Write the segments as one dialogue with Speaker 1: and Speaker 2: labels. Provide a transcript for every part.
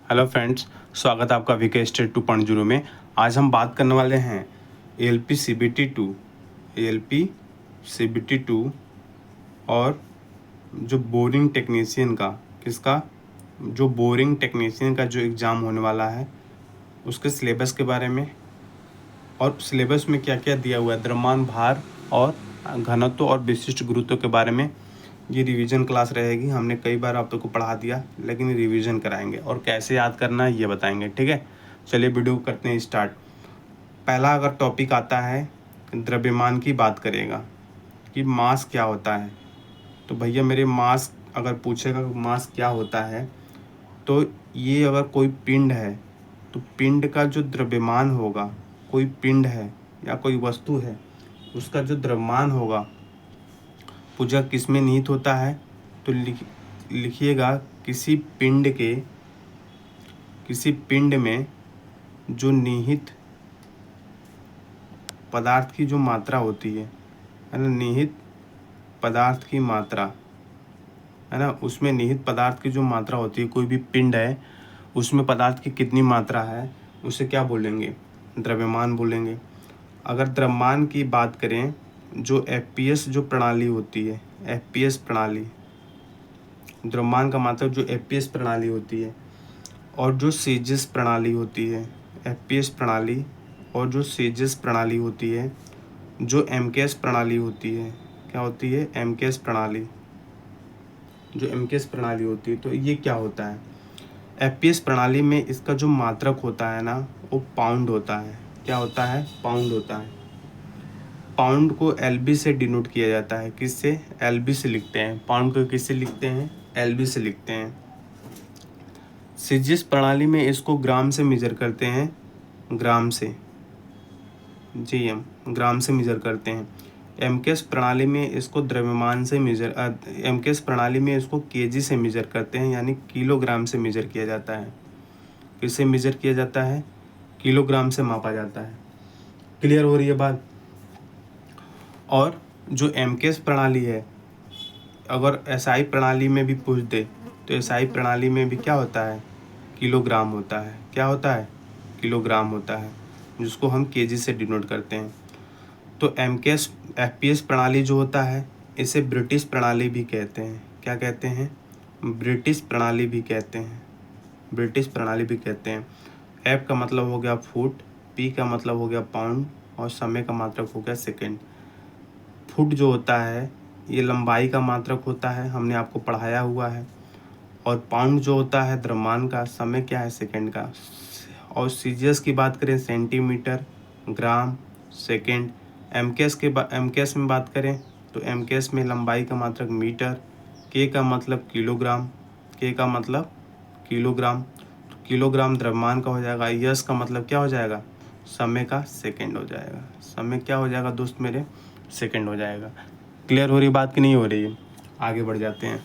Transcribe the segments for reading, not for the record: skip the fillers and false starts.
Speaker 1: Hello friends, स्वागत है आपका वीके स्टेट 2.0 में। आज हम बात करने वाले हैं एएलपी सीबीटी 2 और जो बोरिंग टेक्नीशियन का जो एग्ज़ाम होने वाला है उसके सिलेबस के बारे में, और सिलेबस में क्या क्या दिया हुआ है, द्रव्यमान, भार और घनत्व और विशिष्ट गुरुत्व के बारे में। ये रिवीजन क्लास रहेगी। हमने कई बार आप लोग को पढ़ा दिया, लेकिन रिवीजन कराएंगे और कैसे याद करना है ये बताएंगे। ठीक है, चलिए वीडियो करते हैं स्टार्ट। पहला अगर टॉपिक आता है द्रव्यमान की, बात करेगा कि मास क्या होता है। तो भैया मेरे मास अगर पूछेगा मास क्या होता है, तो ये अगर कोई पिंड है तो पिंड का जो द्रव्यमान होगा, कोई पिंड है या कोई वस्तु है, उसका जो द्रव्यमान होगा पूजा किस में निहित होता है। तो लिखिएगा किसी पिंड में जो निहित पदार्थ की जो मात्रा होती है ना, निहित पदार्थ की मात्रा है ना, उसमें निहित पदार्थ की जो मात्रा होती है, कोई भी पिंड है उसमें पदार्थ की कितनी मात्रा है, उसे क्या बोलेंगे, द्रव्यमान बोलेंगे। अगर द्रव्यमान की बात करें, जो एफपीएस जो प्रणाली होती है, एफपीएस प्रणाली, द्रव्यमान का मतलब जो एफपीएस प्रणाली होती है और जो सीजिस प्रणाली होती है, एफपीएस प्रणाली और जो सीजिस प्रणाली होती है, जो एमकेएस प्रणाली होती है, क्या होती है, एमकेएस प्रणाली, जो एमकेएस प्रणाली होती है, तो ये क्या होता है, एफपीएस प्रणाली में इसका जो मात्रक होता है ना, वो पाउंड होता है। क्या होता है, पाउंड होता है। पाउंड को एलबी से डिनोट किया जाता है। किससे, एलबी से लिखते हैं। पाउंड को किससे लिखते हैं, एलबी से लिखते हैं। सीजिस प्रणाली में इसको ग्राम से मेजर करते हैं, ग्राम से, जीएम, ग्राम से मेजर करते हैं। एमकेएस प्रणाली में इसको द्रव्यमान से एमकेएस प्रणाली में इसको केजी से मेजर करते हैं, यानी किलोग्राम से मेजर किया जाता है। किससे मेजर किया जाता है, किलोग्राम से मापा जाता है। क्लियर हो रही है बात। और जो एमकेएस प्रणाली है, अगर एसआई प्रणाली में भी पूछ दे तो एसआई प्रणाली में भी क्या होता है, किलोग्राम होता है। क्या होता है, किलोग्राम होता है, जिसको हम केजी से डिनोट करते हैं। तो एमकेएस एफपीएस प्रणाली जो होता है, इसे ब्रिटिश प्रणाली भी कहते हैं। क्या कहते हैं, ब्रिटिश प्रणाली भी कहते हैं, ब्रिटिश प्रणाली भी कहते हैं। एफ का मतलब हो गया फुट, पी का मतलब हो गया पाउंड, और समय का मात्रक हो गया सेकेंड। फुट जो होता है ये लंबाई का मात्रक होता है, हमने आपको पढ़ाया हुआ है। और पाउंड जो होता है द्रव्यमान का, समय क्या है, सेकंड का। और सीजियस की बात करें, सेंटीमीटर, ग्राम, सेकंड। एमकेएस में बात करें तो एमकेएस में लंबाई का मात्रक मीटर, के का मतलब किलोग्राम, के का मतलब किलोग्राम। तो किलोग्राम द्रव्यमान का हो जाएगा। यस का मतलब क्या हो जाएगा, समय का सेकंड हो जाएगा। समय क्या हो जाएगा दोस्त मेरे, सेकंड हो जाएगा। क्लियर हो रही बात कि नहीं हो रही है, आगे बढ़ जाते हैं।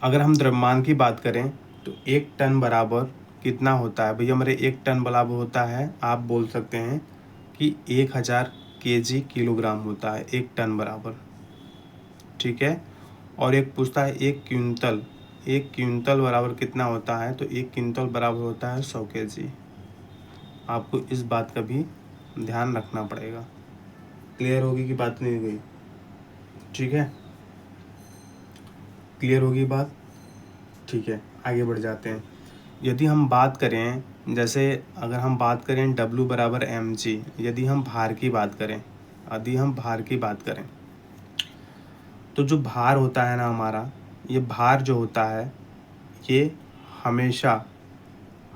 Speaker 1: अगर हम द्रव्यमान की बात करें तो 1 टन बराबर कितना होता है भैया मेरे, 1 टन बराबर होता है, आप बोल सकते हैं कि 1000 केजी किलोग्राम होता है 1 टन बराबर। ठीक है। और एक पूछता है 1 क्विंटल बराबर कितना होता है, तो 1 क्विंटल बराबर होता है 100 केजी। आपको इस बात का भी ध्यान रखना पड़ेगा। क्लियर होगी कि बात नहीं गई, ठीक है, क्लियर होगी बात, ठीक है, आगे बढ़ जाते हैं। यदि हम बात करें, जैसे अगर हम बात करें W बराबर mg, यदि हम भार की बात करें, तो जो भार होता है ना हमारा, ये भार जो होता है ये हमेशा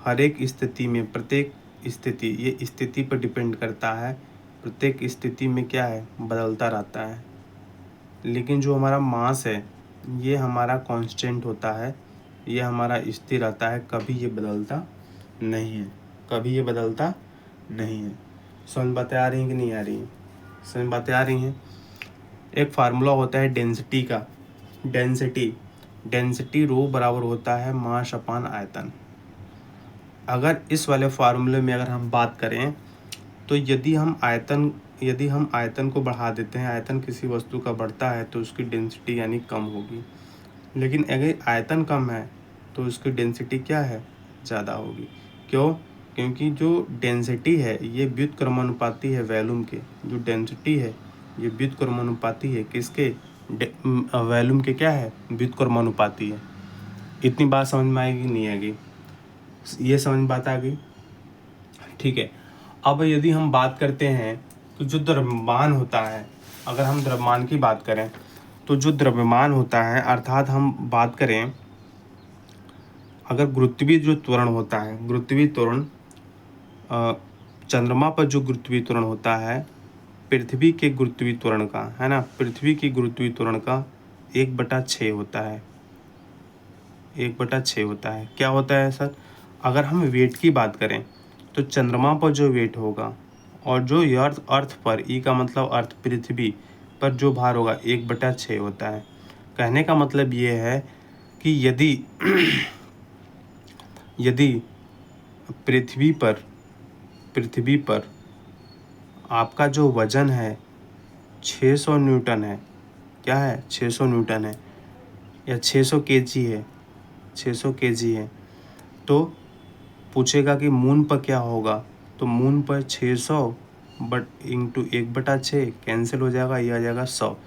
Speaker 1: हर एक स्थिति में, प्रत्येक स्थिति, ये स्थिति पर डिपेंड करता है। प्रत्येक स्थिति में क्या है, बदलता रहता है। लेकिन जो हमारा मास है ये हमारा कांस्टेंट होता है, ये हमारा स्थिर रहता है, कभी ये बदलता नहीं है, कभी ये बदलता नहीं है। समझ बातें आ रही हैं कि नहीं आ रही हैं, समझ बातें आ रही हैं। एक फार्मूला होता है डेंसिटी का, डेंसिटी रो बराबर होता है मास अपान आयतन। अगर इस वाले फार्मूले में अगर हम बात करें तो यदि हम आयतन को बढ़ा देते हैं, आयतन किसी वस्तु का बढ़ता है तो उसकी डेंसिटी यानी कम होगी। लेकिन अगर आयतन कम है तो उसकी डेंसिटी क्या है, ज़्यादा होगी। क्यों? क्योंकि जो डेंसिटी है ये व्युत्क्रमानुपाती है वॉल्यूम के। जो डेंसिटी है ये व्युत्क्रमानुपाती है किसके, वॉल्यूम के क्या है, व्युत्क्रमानुपाती है। इतनी बात समझ में आएगी, नहीं आएगी? ये समझ बात आ गई, ठीक है। अब यदि हम बात करते हैं तो जो द्रव्यमान होता है, अगर हम द्रव्यमान की बात करें तो जो द्रव्यमान होता है, अर्थात हम बात करें अगर गुरुत्वीय जो त्वरण होता है, गुरुत्वीय त्वरण चंद्रमा पर जो गुरुत्वीय त्वरण होता है पृथ्वी के गुरुत्वीय त्वरण का, है ना, पृथ्वी की गुरुत्वीय त्वरण का 1/6 होता है, 1/6 होता है। क्या होता है सर? अगर हम वेट की बात करें तो चंद्रमा पर जो वेट होगा और जो अर्थ पर, ई का मतलब अर्थ, पृथ्वी पर जो भार होगा 1/6 होता है। कहने का मतलब ये है कि यदि पृथ्वी पर आपका जो वजन है 600 न्यूटन है, क्या है, 600 न्यूटन है या 600 केजी है, 600 केजी है, तो पूछेगा कि मून पर क्या होगा, तो मून पर 600 बट इंटू 1/6 कैंसिल हो जाएगा, ये आ जाएगा 100।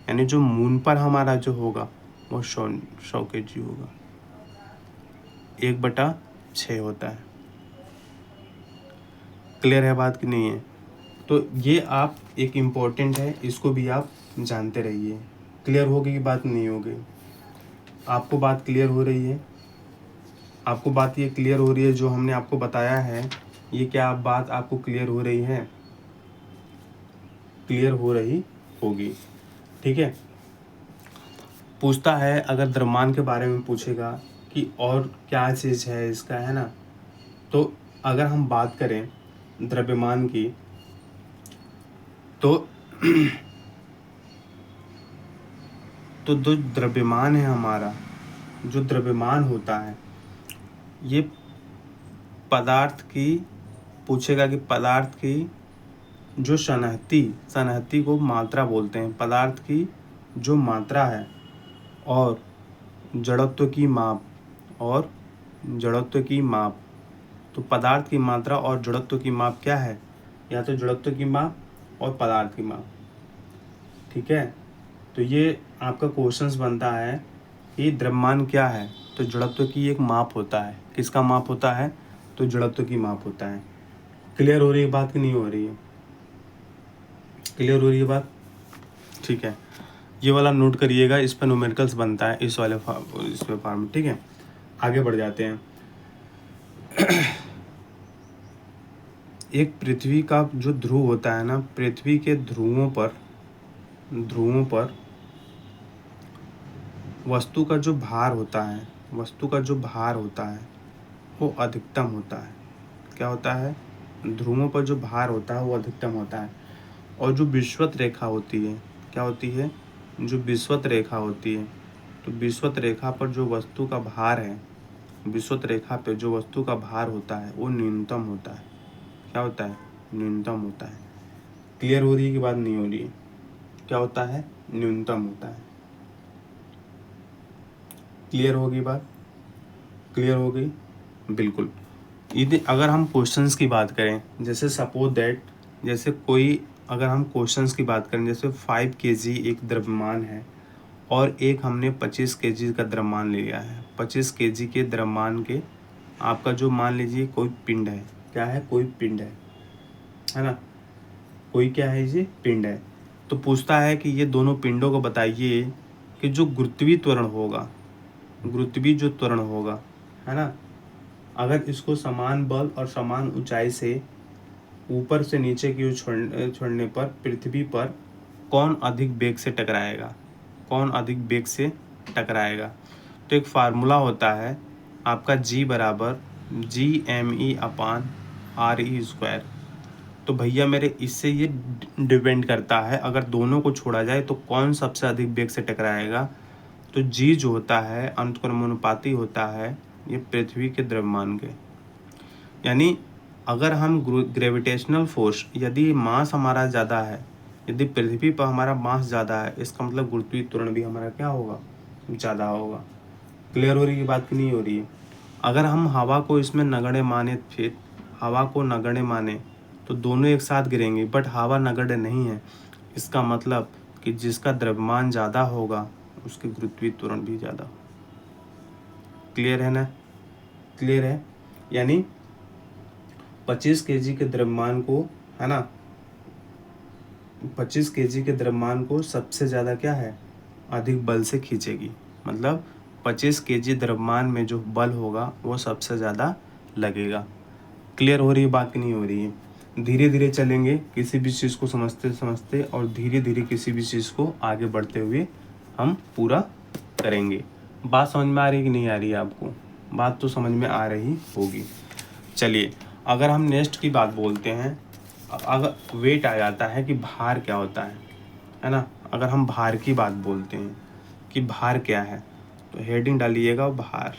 Speaker 1: यानी जो मून पर हमारा जो होगा वो 100 केजी होगा, 1/6 होता है। क्लियर है बात कि नहीं है? तो ये आप एक इम्पोर्टेंट है, इसको भी आप जानते रहिए। क्लियर होगी कि बात नहीं होगी? आपको बात क्लियर हो रही है? आपको बात ये क्लियर हो रही है जो हमने आपको बताया है, ये क्या बात आपको क्लियर हो रही है? क्लियर हो रही होगी, ठीक है। पूछता है अगर द्रव्यमान के बारे में पूछेगा कि और क्या चीज़ है इसका, है ना, तो अगर हम बात करें द्रव्यमान की तो तो जो द्रव्यमान है हमारा, जो द्रव्यमान होता है ये पदार्थ की, पूछेगा कि पदार्थ की जो सनहती को मात्रा बोलते हैं, पदार्थ की जो मात्रा है और जड़त्व की माप, तो पदार्थ की मात्रा और जड़त्व की माप क्या है, या तो जड़त्व की माप और पदार्थ की माप, ठीक है। तो ये आपका क्वेश्चंस बनता है कि द्रव्यमान क्या है, तो जड़त्व की एक माप होता है। किसका माप होता है? तो जड़त्व की माप होता है। क्लियर हो रही है बात कि नहीं हो रही है? क्लियर हो रही है बात, ठीक है। ये वाला नोट करिएगा, इस पर न्यूमेरिकल्स बनता है इस वाले इस फॉर्म में, ठीक है। आगे बढ़ जाते हैं। एक पृथ्वी का जो ध्रुव होता है ना, पृथ्वी के ध्रुवों पर वस्तु का जो भार होता है वो अधिकतम होता है। क्या होता है? ध्रुवों पर जो भार होता है वो अधिकतम होता है। और जो विषुवत रेखा होती है, क्या होती है? जो विषुवत रेखा होती है, तो विषुवत रेखा पर जो वस्तु का भार है, विषुवत रेखा पे जो वस्तु का भार होता है वो न्यूनतम होता है। क्या होता है? न्यूनतम होता है। क्लियर हो रही है कि बात नहीं हो रही है? क्या होता है? न्यूनतम होता है। क्लियर होगी बात? क्लियर हो गई? बिल्कुल। यदि अगर हम क्वेश्चंस की बात करें, जैसे सपोज दैट, जैसे कोई अगर हम क्वेश्चंस की बात करें, जैसे 5 kg एक द्रव्यमान है और एक हमने 25 kg का द्रव्यमान लिया है। 25 kg के द्रव्यमान के आपका जो, मान लीजिए कोई पिंड है, क्या है? कोई पिंड है ना, कोई क्या है? ये पिंड है। तो पूछता है कि ये दोनों पिंडों को बताइए कि जो गुरुत्वीय त्वरण होगा, गुरुत्वीय जो त्वरण होगा, है ना, अगर इसको समान बल और समान ऊंचाई से ऊपर से नीचे की ओर छोड़ने पर पृथ्वी पर कौन अधिक वेग से टकराएगा, कौन अधिक वेग से टकराएगा। तो एक फार्मूला होता है आपका G बराबर GME/RE²। तो भैया मेरे इससे ये डिपेंड करता है, अगर दोनों को छोड़ा जाए तो कौन सबसे अधिक वेग से टकराएगा। तो G जो होता है अनुक्रमानुपाती होता है ये पृथ्वी के द्रव्यमान के। यानी अगर हम ग्रेविटेशनल फोर्स, यदि मास हमारा ज़्यादा है, यदि पृथ्वी पर हमारा मास ज़्यादा है, इसका मतलब गुरुत्वीय त्वरण भी हमारा क्या होगा? ज़्यादा होगा। क्लियर हो रही है बात कि नहीं हो रही है? अगर हम हवा को इसमें नगण्य माने, फिर हवा को नगण्य माने तो दोनों एक साथ गिरेंगे, बट हवा नगण्य नहीं है। इसका मतलब कि जिसका द्रव्यमान ज़्यादा होगा उसकी गुरुत्वीय त्वरण भी ज़्यादा। क्लियर है ना? क्लियर है? यानी 25 केजी के द्रव्यमान को, है ना, 25 केजी के द्रव्यमान को सबसे ज़्यादा क्या है, अधिक बल से खींचेगी। मतलब 25 केजी द्रव्यमान में जो बल होगा वो सबसे ज़्यादा लगेगा। क्लियर हो रही है बात कि नहीं हो रही है? धीरे धीरे चलेंगे किसी भी चीज़ को समझते समझते, और धीरे धीरे किसी भी चीज़ को आगे बढ़ते हुए हम पूरा करेंगे। बात समझ में आ रही है कि नहीं आ रही है आपको? बात तो समझ में आ रही होगी। चलिए, अगर हम नेक्स्ट की बात बोलते हैं, अगर वेट आ जाता है कि भार क्या होता है ना। अगर हम भार की बात बोलते हैं कि भार क्या है, तो हेडिंग डालिएगा भार।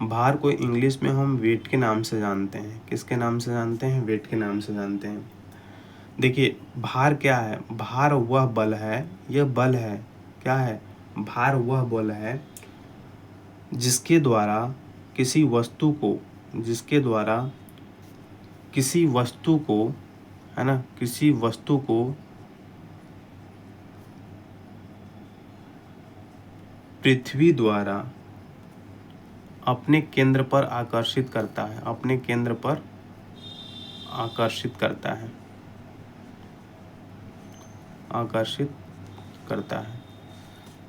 Speaker 1: भार को इंग्लिश में हम वेट के नाम से जानते हैं। किसके नाम से जानते हैं? वेट के नाम से जानते हैं। देखिए, भार क्या है? भार वह बल है, यह बल है, क्या है? भार वह बल है जिसके द्वारा किसी वस्तु को, जिसके द्वारा किसी वस्तु को, है ना, किसी वस्तु को पृथ्वी द्वारा अपने केंद्र पर आकर्षित करता है, अपने केंद्र पर आकर्षित करता है, आकर्षित करता है।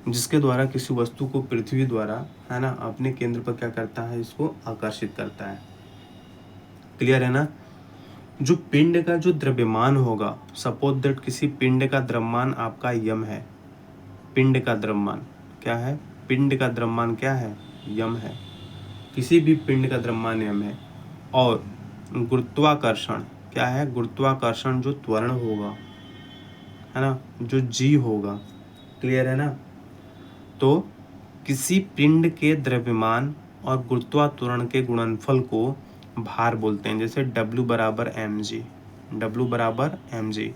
Speaker 1: जिसके द्वारा किसी वस्तु को पृथ्वी द्वारा, है ना, अपने केंद्र पर क्या करता है, इसको आकर्षित करता है। क्लियर है ना? जो पिंड का जो द्रव्यमान होगा, सपोज दैट किसी पिंड का द्रव्यमान आपका यम है। पिंड का द्रव्यमान क्या है? पिंड का द्रव्यमान क्या है? यम है। किसी भी पिंड का द्रव्यमान यम है। और गुरुत्वाकर्षण क्या है? गुरुत्वाकर्षण जो त्वरण होगा, है ना, जो जी होगा। क्लियर है ना? तो किसी पिंड के द्रव्यमान और गुरुत्वात्वरण के गुणनफल को भार बोलते हैं। जैसे W बराबर mg, W बराबर mg।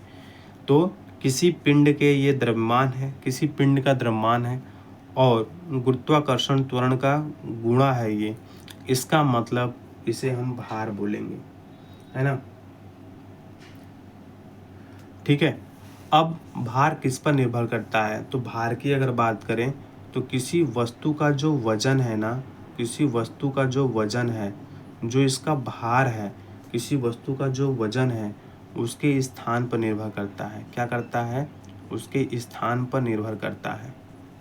Speaker 1: तो किसी पिंड के ये द्रव्यमान है, किसी पिंड का द्रव्यमान है और गुरुत्वाकर्षण त्वरण का गुणा है ये, इसका मतलब इसे हम भार बोलेंगे, है ना। ठीक है। अब भार किस पर निर्भर करता है? तो भार की अगर बात करें तो किसी वस्तु का जो वजन है ना, किसी वस्तु का जो वजन है, जो इसका भार है, किसी वस्तु का जो वजन है उसके स्थान पर निर्भर करता है। क्या करता है? उसके स्थान पर निर्भर करता है।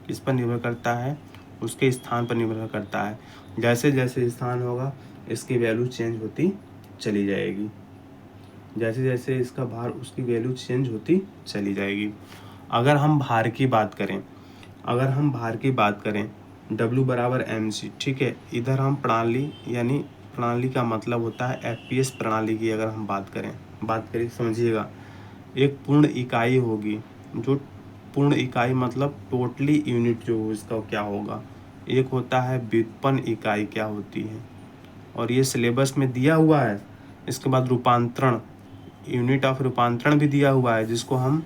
Speaker 1: किस पर निर्भर करता है? उसके स्थान पर निर्भर करता है। जैसे जैसे स्थान होगा इसकी वैल्यू चेंज होती चली जाएगी। जैसे जैसे इसका भार, उसकी वैल्यू चेंज होती चली जाएगी। अगर हम भार की बात करें, अगर हम भार की बात करें W बराबर mg, ठीक है। इधर हम प्रणाली, यानी प्रणाली का मतलब होता है FPS प्रणाली की अगर हम बात करें समझिएगा। एक पूर्ण इकाई होगी, जो पूर्ण इकाई मतलब टोटली यूनिट जो इसका क्या होगा, एक होता है व्युत्पन्न इकाई क्या होती है, और ये सिलेबस में दिया हुआ है। इसके बाद रूपांतरण, यूनिट ऑफ रूपांतरण भी दिया हुआ है जिसको हम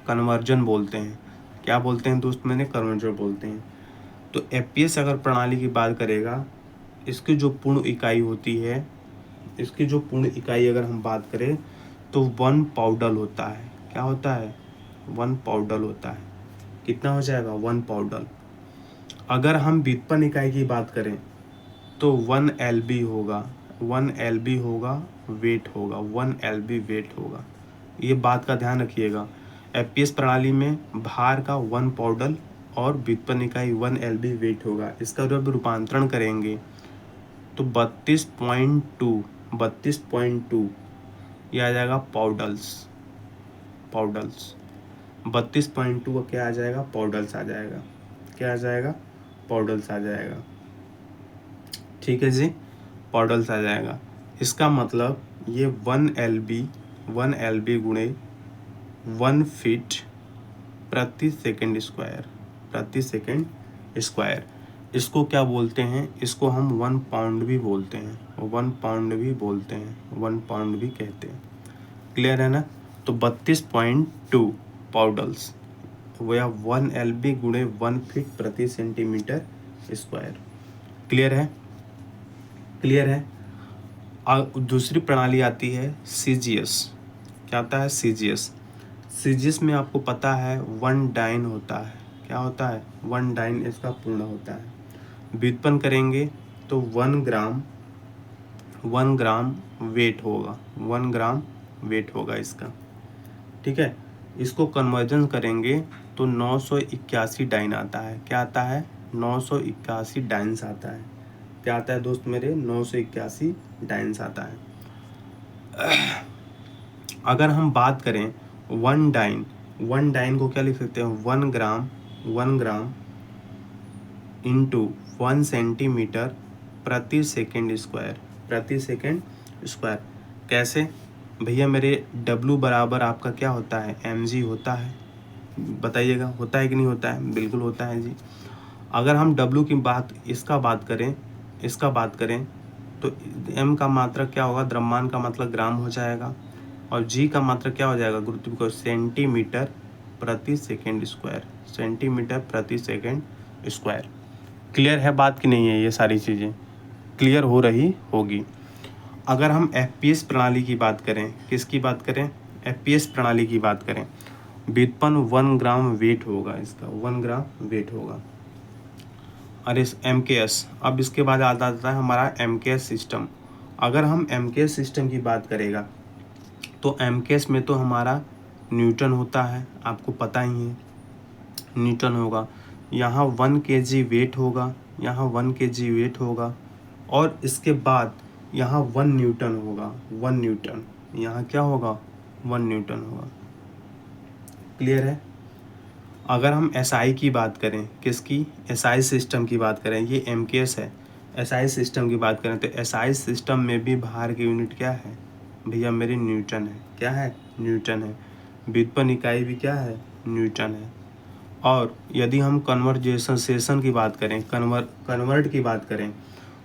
Speaker 1: कन्वर्जन बोलते हैं। क्या बोलते हैं दोस्त? मैंने कन्वर्जन बोलते हैं। तो FPS अगर प्रणाली की बात करेगा, इसकी जो पूर्ण इकाई होती है, इसकी जो पूर्ण इकाई अगर हम बात करें तो 1 पाउडल होता है। क्या होता है? 1 पाउडल होता है। कितना हो जाएगा? 1 पाउडल। अगर हम व्युत्पन्न इकाई की बात करें तो 1 LB होगा, 1 LB होगा, वेट होगा, 1 LB वेट होगा। ये बात का ध्यान रखिएगा। FPS प्रणाली में भार का 1 पाउडल और व्युत्पन्न इकाई 1 LB वेट होगा। इसका जब रूपांतरण करेंगे तो 32.2 ये आ जाएगा पाउडल्स। 32.2 का क्या आ जाएगा? पाउडल्स आ जाएगा। क्या आ जाएगा? पाउडल्स आ जाएगा। ठीक है जी, पाउडल्स आ जाएगा। इसका मतलब ये 1 LB गुणे 1 फीट प्रति सेकंड स्क्वायर। इसको क्या बोलते हैं? इसको हम 1 पाउंड भी बोलते हैं, 1 पाउंड भी बोलते हैं, 1 पाउंड भी कहते हैं। क्लियर है ना? तो 32.2 पाउडल्स वो या 1 LB गुणे 1 फीट प्रति सेंटीमीटर स्क्वायर। क्लियर है? क्लियर है। दूसरी प्रणाली आती है CGS। क्या आता है? CGS में आपको पता है 1 डाइन होता है। क्या होता है? 1 डाइन इसका पूर्ण होता है। व्युत्पन्न करेंगे तो 1 ग्राम वेट होगा, 1 ग्राम वेट होगा इसका। ठीक है। इसको कन्वर्जन करेंगे तो 981 डाइन आता है। क्या आता है? 981 डाइन्स आता है। क्या आता है दोस्त मेरे? 981 डाइन्स आता है। अगर हम बात करें 1 डाइन को क्या लिख सकते हैं? 1 ग्राम इंटू 1 सेंटीमीटर प्रति सेकेंड स्क्वायर। कैसे भैया मेरे? W बराबर आपका क्या होता है? mg होता है। बताइएगा, होता है कि नहीं होता है? बिल्कुल होता है जी। अगर हम W की इसका बात करें तो m का मात्रक क्या होगा? द्रव्यमान का मतलब ग्राम हो जाएगा, और g का मात्रक क्या हो जाएगा? गुरुत्व को सेंटीमीटर प्रति सेकेंड स्क्वायर। क्लियर है बात कि नहीं है? ये सारी चीज़ें क्लियर हो रही होगी। अगर हम FPS प्रणाली की बात करें, किसकी बात करें? FPS प्रणाली की बात करें, व्युत्पन्न 1 ग्राम वेट होगा इसका, 1 ग्राम वेट होगा। और इस MKS, अब इसके बाद आता है हमारा MKS सिस्टम। अगर हम MKS सिस्टम की बात करेगा तो MKS में तो हमारा न्यूटन होता है, आपको पता ही है, न्यूटन होगा। यहाँ 1 kg वेट होगा, यहाँ 1 kg वेट होगा, और इसके बाद यहाँ 1 न्यूटन होगा, 1 न्यूटन। यहाँ क्या होगा? 1 न्यूटन होगा। क्लियर है? अगर हम SI की बात करें, किसकी? SI सिस्टम की बात करें, ये MKS है। SI सिस्टम की बात करें तो SI सिस्टम में भी भार की यूनिट क्या है भैया मेरी? न्यूटन है। क्या है? न्यूटन है। व्युत्पन्न इकाई भी क्या है? न्यूटन है। और यदि हम कन्वर्ट की बात करें, कन्वर्ट की बात करें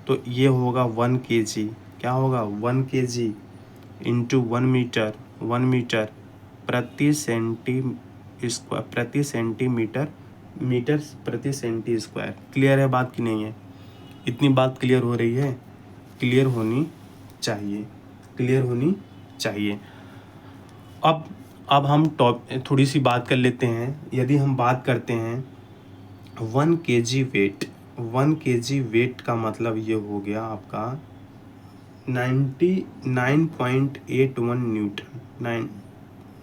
Speaker 1: तो ये होगा 1 kg। क्या होगा? 1 kg इंटू 1 मीटर मीटर प्रति सेंटी स्क्वायर। क्लियर है बात कि नहीं है? इतनी बात क्लियर हो रही है? क्लियर होनी चाहिए। अब हम थोड़ी सी बात कर लेते हैं। यदि हम बात करते हैं 1 kg वेट का मतलब ये हो गया आपका 99.81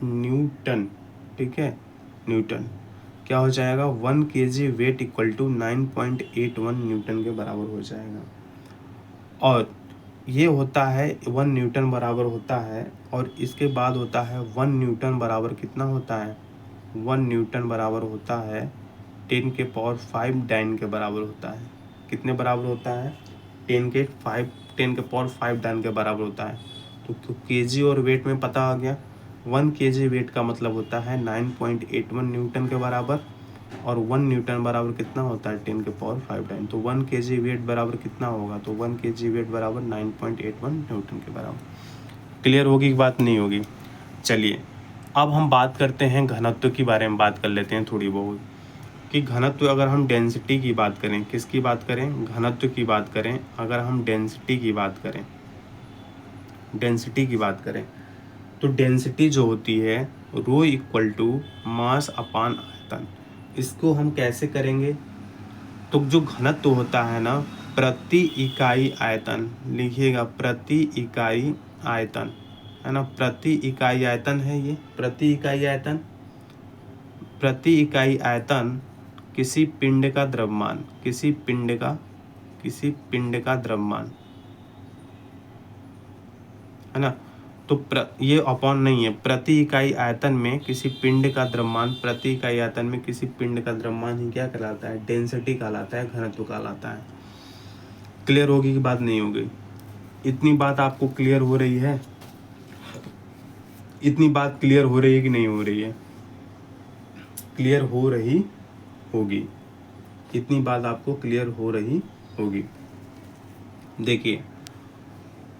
Speaker 1: न्यूटन। ठीक है, न्यूटन क्या हो जाएगा? 1 kg weight equal to 9.81 newton के बराबर हो जाएगा। और ये होता है 1 न्यूटन बराबर होता है, और इसके बाद होता है 1 न्यूटन बराबर कितना होता है? 1 न्यूटन बराबर होता है 10 के पावर 5 डाइन के बराबर होता है। कितने बराबर होता है? 10 के पावर 5 डाइन के बराबर होता है। तो केजी और वेट में पता आ गया। 1 kg वेट का मतलब होता है 9.81 न्यूटन के बराबर, और 1 न्यूटन बराबर कितना होता है? 10 के पावर 5 डाइन। तो 1 kg वेट बराबर कितना होगा? तो 1 kg वेट बराबर 9.81 न्यूटन के बराबर। क्लियर होगी कि बात नहीं होगी? चलिए अब हम बात करते हैं घनत्व की बारे में, बात कर लेते हैं थोड़ी बहुत कि घनत्व, अगर हम डेंसिटी की बात करें, किसकी बात करें? घनत्व की बात करें। अगर हम डेंसिटी की बात करें तो डेंसिटी जो होती है रो इक्वल टू मास अपान आयतन। इसको हम कैसे करेंगे? तो जो घनत्व होता है ना, प्रति इकाई आयतन, लिखिएगा प्रति इकाई आयतन, है ना, प्रति इकाई आयतन है ये, प्रति इकाई आयतन किसी पिंड का द्रव्यमान, किसी पिंड का द्रव्यमान, है ना। तो ये अपॉन नहीं है, प्रति इकाई आयतन में किसी पिंड का द्रव्यमान, प्रति इकाई आयतन में किसी पिंड का द्रव्यमान ही क्या कहलाता है? डेंसिटी कहलाता है, घनत्व कहलाता है। क्लियर होगी कि बात नहीं होगी? इतनी बात आपको क्लियर हो रही है? इतनी बात क्लियर हो रही है कि नहीं हो रही है? क्लियर हो रही होगी, इतनी बात आपको क्लियर हो रही होगी। देखिए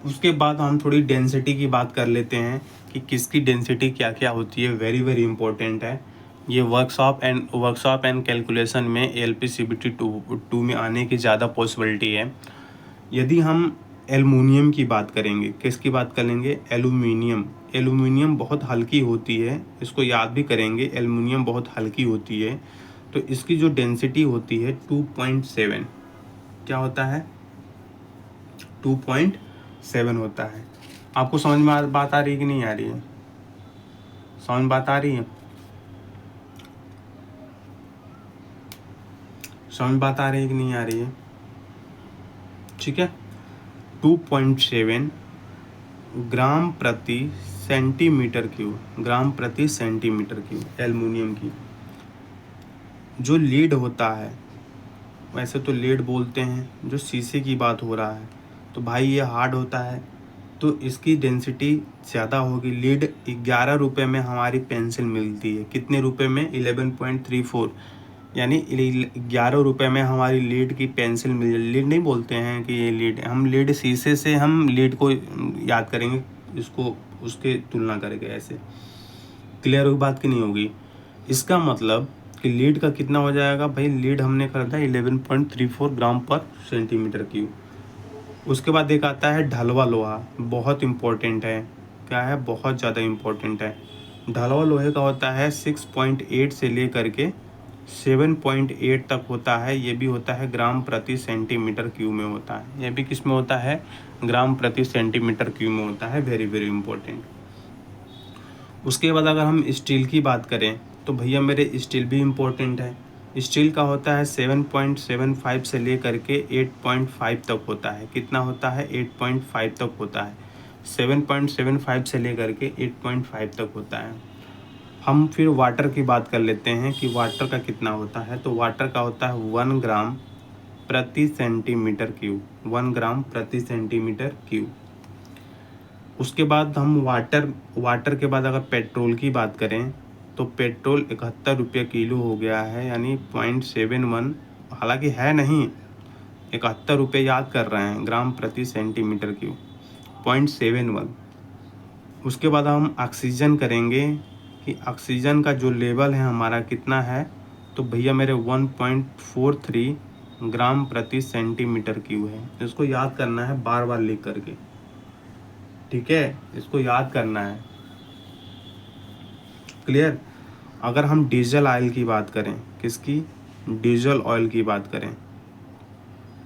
Speaker 1: उसके बाद हम थोड़ी डेंसिटी की बात कर लेते हैं कि किसकी डेंसिटी क्या क्या होती है। वेरी वेरी इंपॉर्टेंट है। ये वर्कशॉप एंड कैलकुलेशन में एलपीसीबीटी 2 में आने की ज़्यादा पॉसिबिलिटी है। यदि हम एल्युमिनियम की बात करेंगे, किसकी बात करेंगे? एल्युमिनियम बहुत हल्की होती है, इसको याद भी करेंगे, एल्युमिनियम बहुत हल्की होती है, तो इसकी जो डेंसिटी होती है 2.7, क्या होता है? 2.7 होता है। आपको समझ में बात आ रही है कि नहीं आ रही है? समझ में बात आ रही है? समझ में बात आ रही है कि नहीं आ रही है? ठीक है, 2.7 ग्राम प्रति सेंटीमीटर क्यूब एल्युमिनियम की। जो लीड होता है, वैसे तो लीड बोलते हैं, जो शीशे की बात हो रहा है, तो भाई ये हार्ड होता है, तो इसकी डेंसिटी ज़्यादा होगी। लीड 11 रुपये में हमारी पेंसिल मिलती है। कितने रुपए में? 11.34, यानी 11 रुपये में हमारी लीड की पेंसिल मिल। लीड नहीं बोलते हैं कि ये लीड, हम लीड शीशे से हम लीड को याद करेंगे, इसको उसके तुलना करके ऐसे। क्लियर होगी बात की नहीं होगी? इसका मतलब कि लीड का कितना हो जाएगा भाई? लीड हमने खरीदा 11.34 ग्राम पर सेंटीमीटर क्यूब। उसके बाद एक आता है ढलवा लोहा, बहुत इम्पोर्टेंट है। क्या है? बहुत ज़्यादा इम्पोर्टेंट है। ढलवा लोहे का होता है 6.8 से लेकर के 7.8 तक होता है। ये भी होता है ग्राम प्रति सेंटीमीटर क्यूब में होता है। ये भी किस में होता है? ग्राम प्रति सेंटीमीटर क्यूब में होता है। Very very important. उसके बाद अगर हम स्टील की बात करें तो भैया मेरे स्टील भी इम्पोर्टेंट है। स्टील का होता है 7.75 से लेकर के 8.5 तक होता है। कितना होता है? 8.5 तक होता है। 7.75 से लेकर के 8.5 तक होता है। हम फिर वाटर की बात कर लेते हैं कि वाटर का कितना होता है। तो वाटर का होता है 1 ग्राम प्रति सेंटीमीटर क्यूब। 1 ग्राम प्रति सेंटीमीटर क्यूब। उसके बाद हम वाटर के बाद अगर पेट्रोल की बात करें तो पेट्रोल 71 रुपये किलो हो गया है, यानी 0.71, हालांकि है नहीं, 71 रुपये याद कर रहे हैं, ग्राम प्रति सेंटीमीटर क्यूब 0.71। उसके बाद हम ऑक्सीजन करेंगे कि ऑक्सीजन का जो लेवल है हमारा कितना है, तो भैया मेरे 1.43 ग्राम प्रति सेंटीमीटर क्यूब है। इसको याद करना है बार बार लिख करके, ठीक है, इसको याद करना है। क्लियर? अगर हम डीजल ऑयल की बात करें, किसकी? डीजल ऑयल की बात करें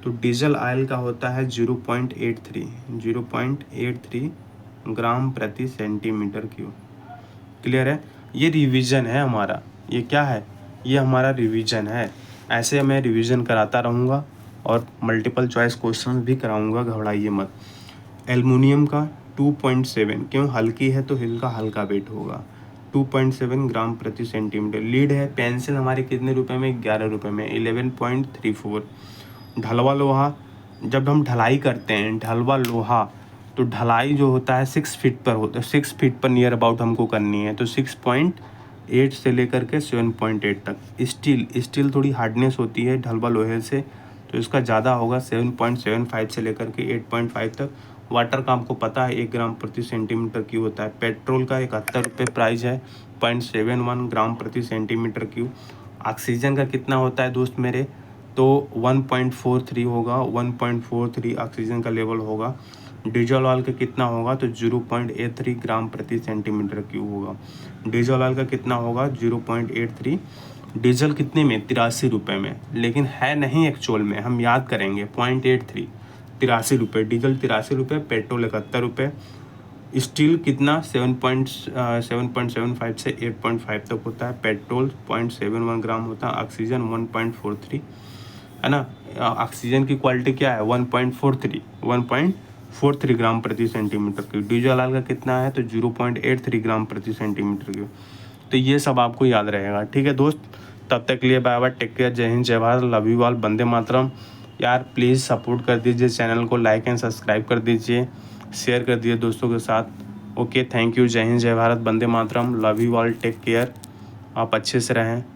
Speaker 1: तो डीजल ऑयल का होता है 0.83 ग्राम प्रति सेंटीमीटर क्यूब। क्लियर है? ये रिवीजन है हमारा। ये क्या है? ये हमारा रिवीजन है। ऐसे मैं रिवीजन कराता रहूँगा और मल्टीपल चॉइस क्वेश्चन भी कराऊँगा, घबराइए मत। एल्युमिनियम का 2.7, क्यों? हल्की है तो हिल का हल्का वेट होगा। 2.7 ग्राम प्रति सेंटीमीटर। लीड है, पेंसिल हमारे कितने रुपए में? 11 रुपये में, 11.34। ढलवा लोहा, जब हम ढलाई करते हैं ढलवा लोहा, तो ढलाई जो होता है 6 फीट पर होता है, 6 फीट पर नियर अबाउट हमको करनी है, तो 6.8 से लेकर के 7.8 तक। स्टील थोड़ी हार्डनेस होती है ढलवा लोहे से, तो इसका ज़्यादा होगा, 7.75 से लेकर के 8.5 तक। वाटर का आपको पता है 1 ग्राम प्रति सेंटीमीटर क्यूब होता है। पेट्रोल का 71 रुपये प्राइस है, 0.71 ग्राम प्रति सेंटीमीटर क्यूब। ऑक्सीजन का कितना होता है दोस्त मेरे? तो 1.43 होगा, 1.43 ऑक्सीजन का लेवल होगा। डीजल ऑयल का कितना होगा? तो 0.83 ग्राम प्रति सेंटीमीटर क्यूब होगा। डीजल ऑयल का कितना होगा? 0.83। डीजल कितने में? 83 रुपये में, लेकिन है नहीं एक्चुअल में, हम याद करेंगे 0.83, 83 रुपये डीजल, 83 रुपये, पेट्रोल 71 रुपये। स्टील कितना? 7.75 से 8.5 तक होता है। पेट्रोल 0.71 ग्राम होता है। ऑक्सीजन 1.43 है ना। ऑक्सीजन की क्वालिटी क्या है? 1.43 ग्राम प्रति सेंटीमीटर क्यूब। डीजल ऑयल का कितना है? तो 0.83 ग्राम प्रति सेंटीमीटर क्यूब। तो ये सब आपको याद रहेगा, ठीक है दोस्त। तब तक के लिए बाय बाय, टेक केयर, जय हिंद, जय Bharat, love you all, Vande Mataram. यार प्लीज़ सपोर्ट कर दीजिए चैनल को, लाइक एंड सब्सक्राइब कर दीजिए, शेयर कर दीजिए दोस्तों के साथ। ओके, थैंक यू, जय हिंद, जय भारत, वंदे मातरम, love you all, take care. आप अच्छे से रहें।